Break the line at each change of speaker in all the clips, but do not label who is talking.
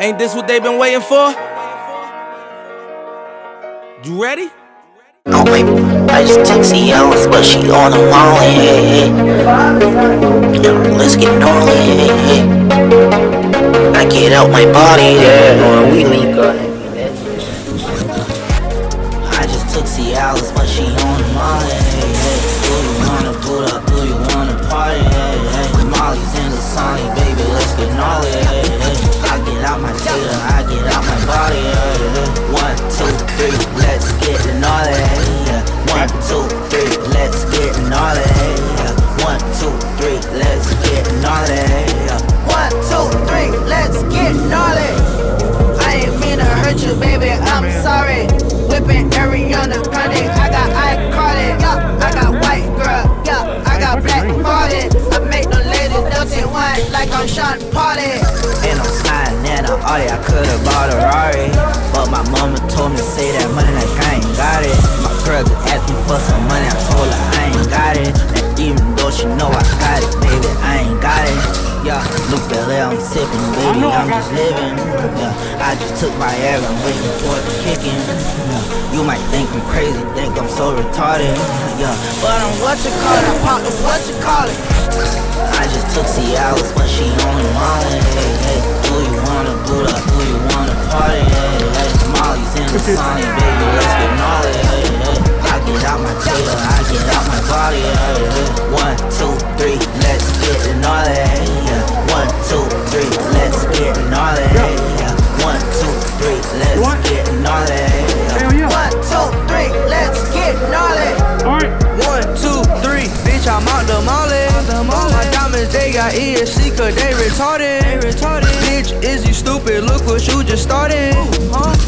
Ain't this what they been waiting for? You ready?
Oh baby, I just took Cialis, but she on the molly, hey, hey. Yeah, let's get gnarly, hey, hey. I get out my body, yeah, we link up. I just took Cialis, but she on the molly, hey, hey. Do you wanna boot up, do you wanna party, hey, hey. Molly's in the sunny, baby, let's get gnarly, hey, hey. I get out my tater, I get out my body, hey, hey. 1, 2, 3, let's get gnarly, hey, 1, 2, 3, let's get gnarly, 1, 2, 3, let's get gnarly, 1, 2, 3, let's get gnarly. I ain't mean to hurt you, baby, I'm sorry. Whipping Ariana Grande, I got iCarly, yeah, I got white girl, yeah, I got black party. I make them ladies dirty wine like I'm Sean Party. And I'm sliding in an Audi, I could've bought a Rari, but my mama told me to say that money like I ain't got it. My girl just asked me for some money, I told her I ain't got it. And even though she know I got it, baby, I ain't got it. Yeah, look at that, I'm sipping, baby, I'm just living. Yeah, I just took my air, I'm waiting for it to kick in. Yeah, you might think I'm crazy, think I'm so retarded. Yeah, but I'm what you call it, I pop the what you call it. I just took Cialis, but she on the molly, hey, hey. Do you wanna boot up, do you wanna party, hey, hey. Molly's in the sunny, baby, let's get gnarly, hey, hey. I get out my tater, I get out my body, hey, hey. 1, 2, 3, let's get gnarly, hey, yeah. 1, 2, 3, let's get gnarly, hey, yeah. 1, 2, 3, let's get gnarly, hey, yeah. 1, 2, 3, let's get gnarly.
1, 2, 3, bitch, I'm out the molly. My diamonds, they got ESC, cause they retarded. Bitch, is you stupid? Look what you just started.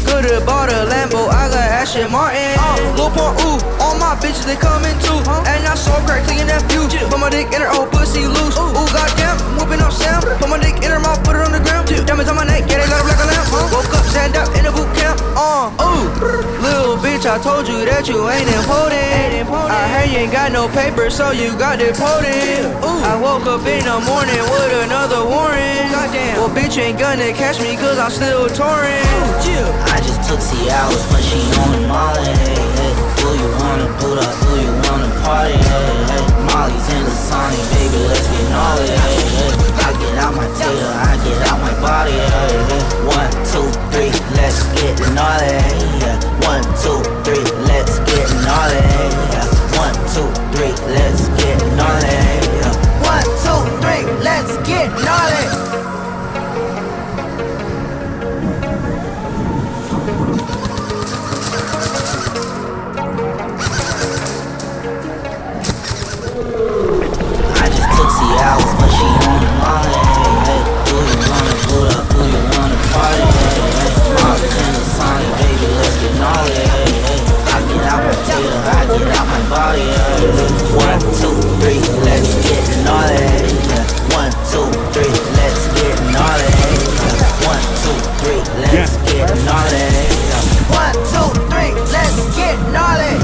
Could've bought a Lambo, I got Aston Martin. Lil' Pump, ooh, all my bitches, they coming too. And I saw crack taking that few. Put my dick in her old pussy loose. Ooh, goddamn, I'm whipping up Sam. Put my dick in her mouth, put her on the ground. Diamonds on my neck, yeah, they got a black lamp. Woke up, stand up in the boot camp. Ooh, little bitch, I told you that you ain't important. I heard you ain't got no paper, so you got deported. I woke up in the morning with another warrant. Well, bitch, you ain't gonna catch me, cause I'm still touring.
I just took Cialis, but she on the molly, hey, hey. Do you wanna boot up, do you wanna party, hey, hey. Molly's in the sunny, baby, let's get gnarly, hey, hey. I get out my tater, I get out my body, hey, hey. 1, 2, 3, let's get gnarly, hey, 1, 2, 3, let's get gnarly, hey, 1, 2, 3, let's get gnarly, 1, 2, 3, let's get gnarly. Cialis, but she on the molly, hey, hey. Do you wanna boot up, do you wanna party, hey, hey. Molly's in the sunny, baby, let's get gnarly, hey, hey. I get out my tater, I get out my body, hey, hey. 1, 2, 3, let's get gnarly, hey, hey. 1, 2, 3, let's get gnarly, hey, hey. 1, 2, 3, let's get gnarly, hey, hey. 1, 2, 3, let's get gnarly.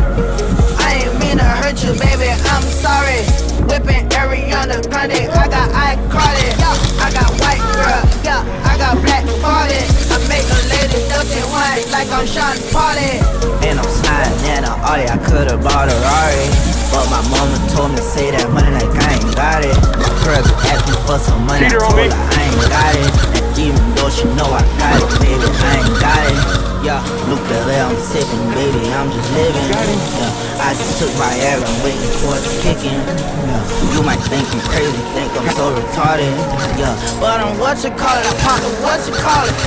I ain't mean to hurt you, baby, I'm sorry. Whipping Ariana Grande, I got iCarly, yeah, I got white girl, yeah, I got black party. I make them ladies dirty wine like I'm Sean Party. And I'm sliding in an Audi, I could've bought a Rari, but my mama told me to say that money like I ain't got it. My girl asked me for some money, I told her I ain't got it. And even though she know I got it, baby, I ain't got it. Yeah, look at that, I'm sipping, baby, I'm just living. Yeah, I just took my air, I'm waiting for it to kick in. Yeah, you might think I'm crazy, think I'm so retarded. Yeah, but I'm what you call it, I pop the what you call it.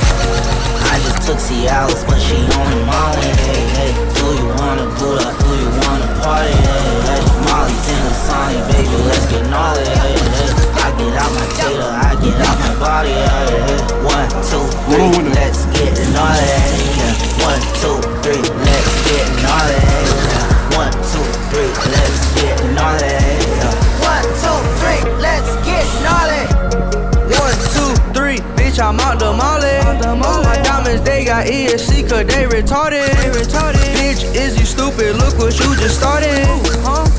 I just took Cialis, but she on the molly, hey, hey. Do you wanna boot up, do you wanna party, hey, hey. Molly's in the sunny, baby, let's get gnarly, hey, hey. I get out my tater, I get out my body, hey, hey. 1, 2, 3, let's get gnarly, hey, hey. 1, 2, 3, let's get gnarly, hey, hey. 1, 2, 3, let's get gnarly, hey, hey. 1, 2, 3, let's get gnarly.
1, 2, 3, bitch, I'm out the molly. My diamonds, they got ESC, cause they retarded. Bitch, is you stupid? Look what you just started.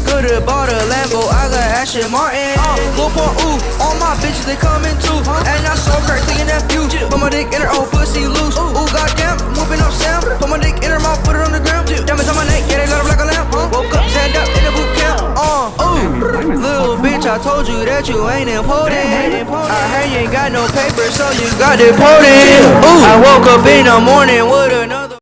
Could've bought a Lambo, I got Aston Martin. Lil' Pump, ooh, all my bitches, they coming too. And I saw crack taking that few. But my dick dick in her old pussy loose. Ooh, goddamn, I'm whooping up Sam. Put my dick in her mouth, put her on the ground. Diamonds on my neck, yeah, they let her like a lamp. Woke up, stand up in the boot camp. Ooh, little bitch, I told you that you ain't important. I heard you ain't got no paper, so you got deported. Ooh, I woke up in the morning with a